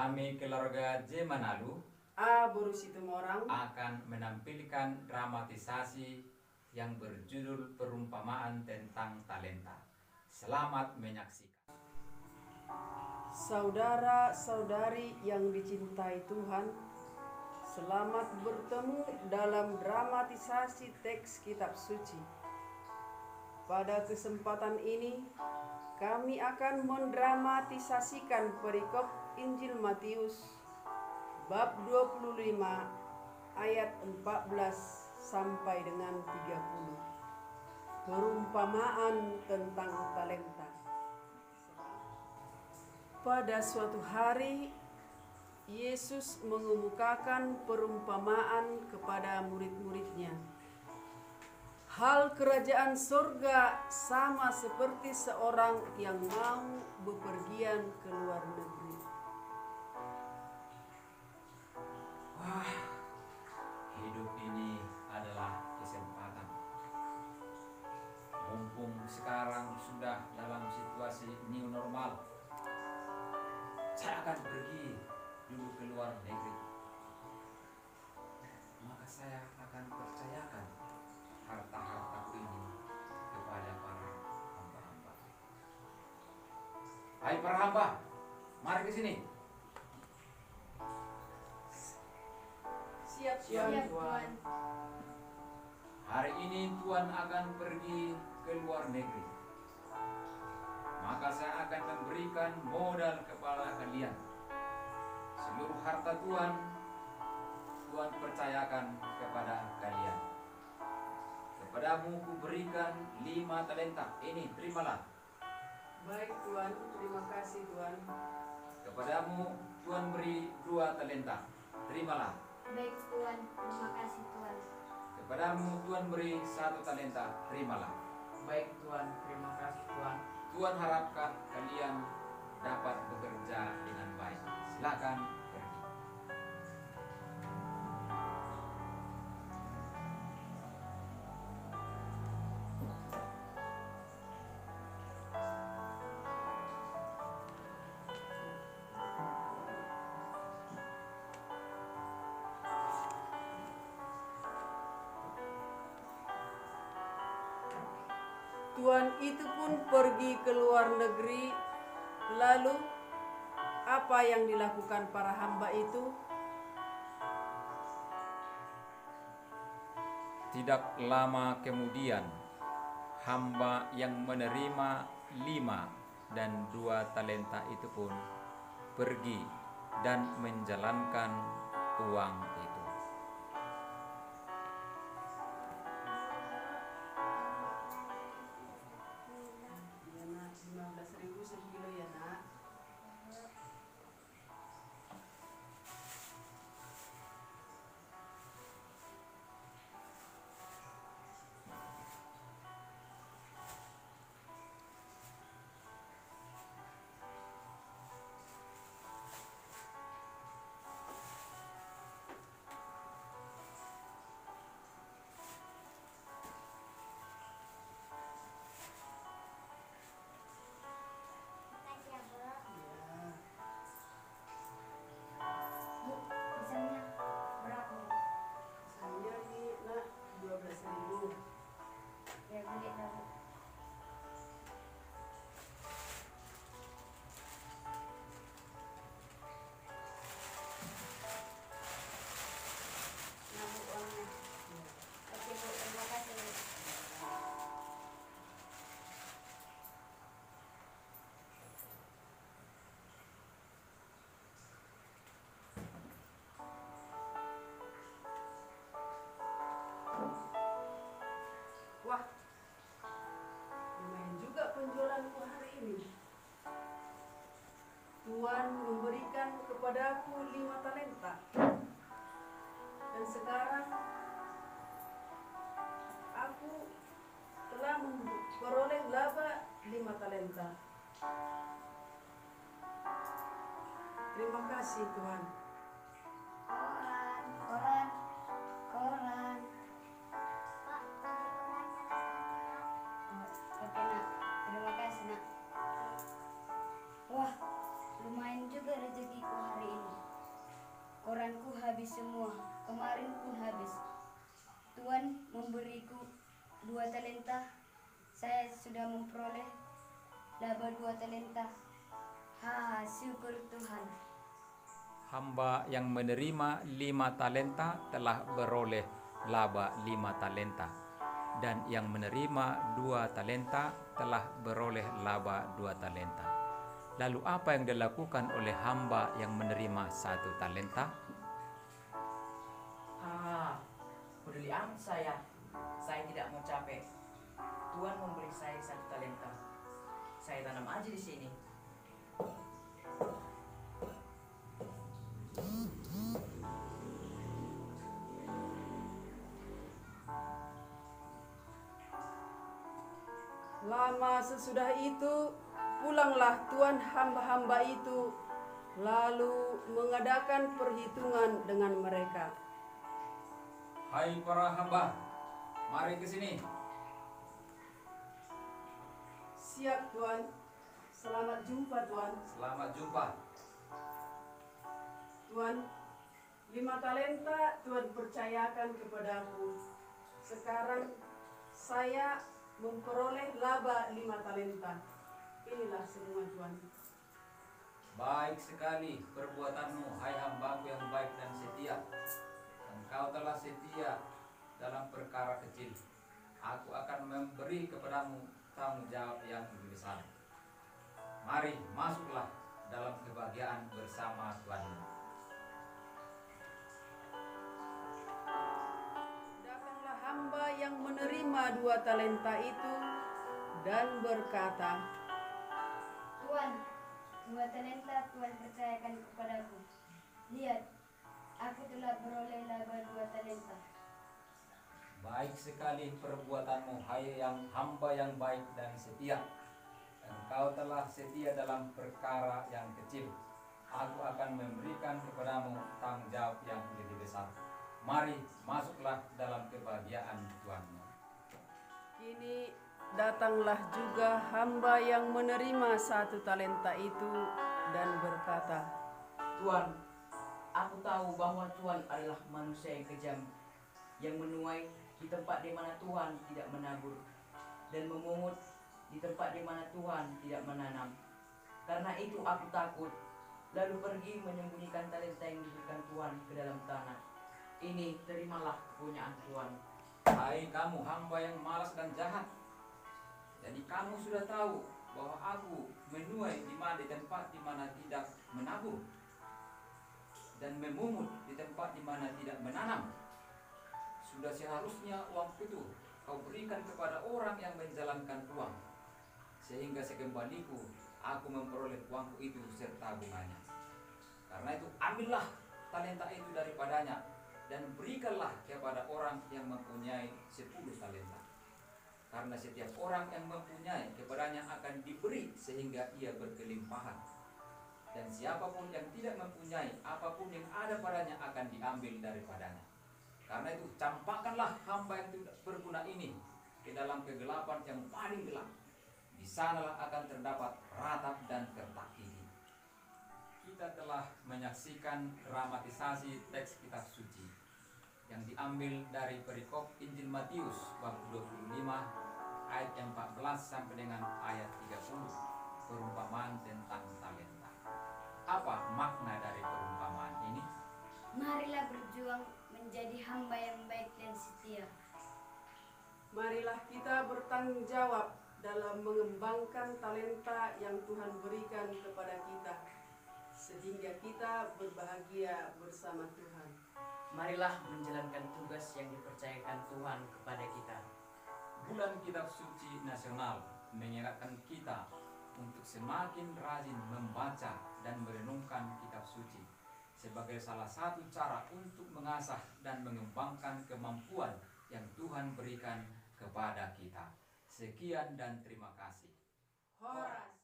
Kami keluarga J Manalu Situmorang akan menampilkan dramatisasi yang berjudul perumpamaan tentang talenta. Selamat menyaksikan. Saudara-saudari yang dicintai Tuhan, selamat bertemu dalam dramatisasi teks kitab suci. Pada kesempatan ini, kami akan mendramatisasikan perikop Injil Matius bab 25 ayat 14 sampai dengan 30. Perumpamaan tentang talenta. Pada suatu hari, Yesus mengemukakan perumpamaan kepada murid-muridnya. Hal kerajaan surga sama seperti seorang yang mau bepergian ke luar negeri. Wah, hidup ini adalah kesempatan. Mumpung sekarang sudah dalam situasi new normal, saya akan pergi dulu ke luar negeri. Maka saya akan percayakan harta-hartaku ini kepada para hamba-hamba. Hai para hamba, mari ke sini. Siap, Tuan. Hari ini Tuhan akan pergi ke luar negeri. Maka saya akan memberikan modal kepada kalian. Seluruh harta Tuhan percayakan kepada kalian. Kepadamu kuberikan 5 talenta. Ini terimalah. Baik Tuan, terima kasih Tuan. Kepadamu Tuhan beri 2 talenta. Terimalah. Baik Tuan, terima kasih Tuan. Kepadamu Tuhan beri 1 talenta. Terimalah. Baik Tuan, terima kasih Tuan. Tuhan harapkan kalian dapat bekerja dengan baik. Silakan pergi. Tuan itu pun pergi ke luar negeri. Lalu apa yang dilakukan para hamba itu? Tidak lama kemudian, hamba yang menerima 5 dan 2 talenta itu pun pergi dan menjalankan uang itu. Ya nak, 15.000 sekilo ya nak. Makasih ya, Bu. Ya. Bu, misalnya berapa? Saya ini nak 12.000. Ya, beli dah, Bu. Nah, Bu, uangnya. Oke, Bu, terima kasih, Bu. Wah, lumayan juga penjualanku hari ini. Tuhan memberikan kepadaku 5 talenta. Dan sekarang aku telah memperoleh laba 5 talenta. Terima kasih Tuhan. Koran. Pak, korannya rasanya. Oke nak, terima kasih nak. Wah, lumayan juga rezekiku hari ini. habis semua. Kemarin pun habis. Tuhan memberiku 2 talenta. Saya sudah memperoleh laba 2 talenta. Syukur Tuhan. Hamba yang menerima 5 talenta telah beroleh laba 5 talenta. Dan yang menerima 2 talenta telah beroleh laba 2 talenta. Lalu apa yang dilakukan oleh hamba yang menerima 1 talenta? Peduli amat saya. Saya tidak mau capek. Tuhan memberi saya 1 talenta. Saya tanam aja di sini. Lama sesudah itu, pulanglah tuan hamba-hamba itu, lalu mengadakan perhitungan dengan mereka. Hai para hamba, mari ke sini. Siap tuan, selamat jumpa tuan. Selamat jumpa. Tuan, 5 talenta Tuhan percayakan kepadaku. Sekarang saya memperoleh laba 5 talenta. Inilah semua Tuhan. Baik sekali perbuatanmu, hai hambaku yang baik dan setia. Engkau telah setia dalam perkara kecil. Aku akan memberi kepadamu tanggung jawab yang lebih besar. Mari masuklah dalam kebahagiaan bersama Tuhanmu. Datanglah hamba yang menerima 2 talenta itu dan berkata, Tuhan, 2 talenta Tuhan percayakan kepadaku. Lihat, aku telah beroleh laba 2 talenta. Baik sekali perbuatanmu, hai yang hamba yang baik dan setia. Engkau telah setia dalam perkara yang kecil. Aku akan memberikan kepadamu tanggung jawab yang lebih besar. Mari masuklah dalam kebahagiaan Tuhanmu. kini datanglah juga hamba yang menerima 1 talenta itu dan berkata, Tuhan, aku tahu bahwa Tuhan adalah manusia yang kejam, yang menuai di tempat di mana Tuhan tidak menabur, dan memungut di tempat di mana Tuhan tidak menanam. Karena itu aku takut, lalu pergi menyembunyikan talenta yang diberikan Tuhan ke dalam tanah. Ini terimalah kepunyaan Tuhan. Hai kamu hamba yang malas dan jahat. Jadi kamu sudah tahu bahwa aku menuai di tempat di mana tidak menabur dan memungut di tempat di mana tidak menanam. Sudah seharusnya uang itu kau berikan kepada orang yang menjalankan uang, sehingga sekembaliku aku memperoleh uangku itu serta bunganya. Karena itu ambillah talenta itu daripadanya dan berikanlah kepada orang yang mempunyai 10 talenta. Karena setiap orang yang mempunyai kepadanya akan diberi sehingga ia berkelimpahan. Dan siapapun yang tidak mempunyai, apapun yang ada padanya akan diambil daripadanya. Karena itu campakkanlah hamba yang tidak berguna ini ke dalam kegelapan yang paling gelap. Di sanalah akan terdapat ratap dan kertak gigi. Kita telah menyaksikan dramatisasi teks kitab suci yang diambil dari perikop Injil Matius bab 25 ayat 14 sampai dengan ayat 30, perumpamaan tentang talenta. Apa makna dari perumpamaan ini? Marilah berjuang menjadi hamba yang baik dan setia. marilah kita bertanggung jawab dalam mengembangkan talenta yang Tuhan berikan kepada kita, sehingga kita berbahagia bersama Tuhan. Marilah menjalankan tugas yang dipercayakan Tuhan kepada kita. Bulan Kitab Suci Nasional mengingatkan kita untuk semakin rajin membaca dan merenungkan kitab suci sebagai salah satu cara untuk mengasah dan mengembangkan kemampuan yang Tuhan berikan kepada kita. Sekian dan terima kasih. Horas.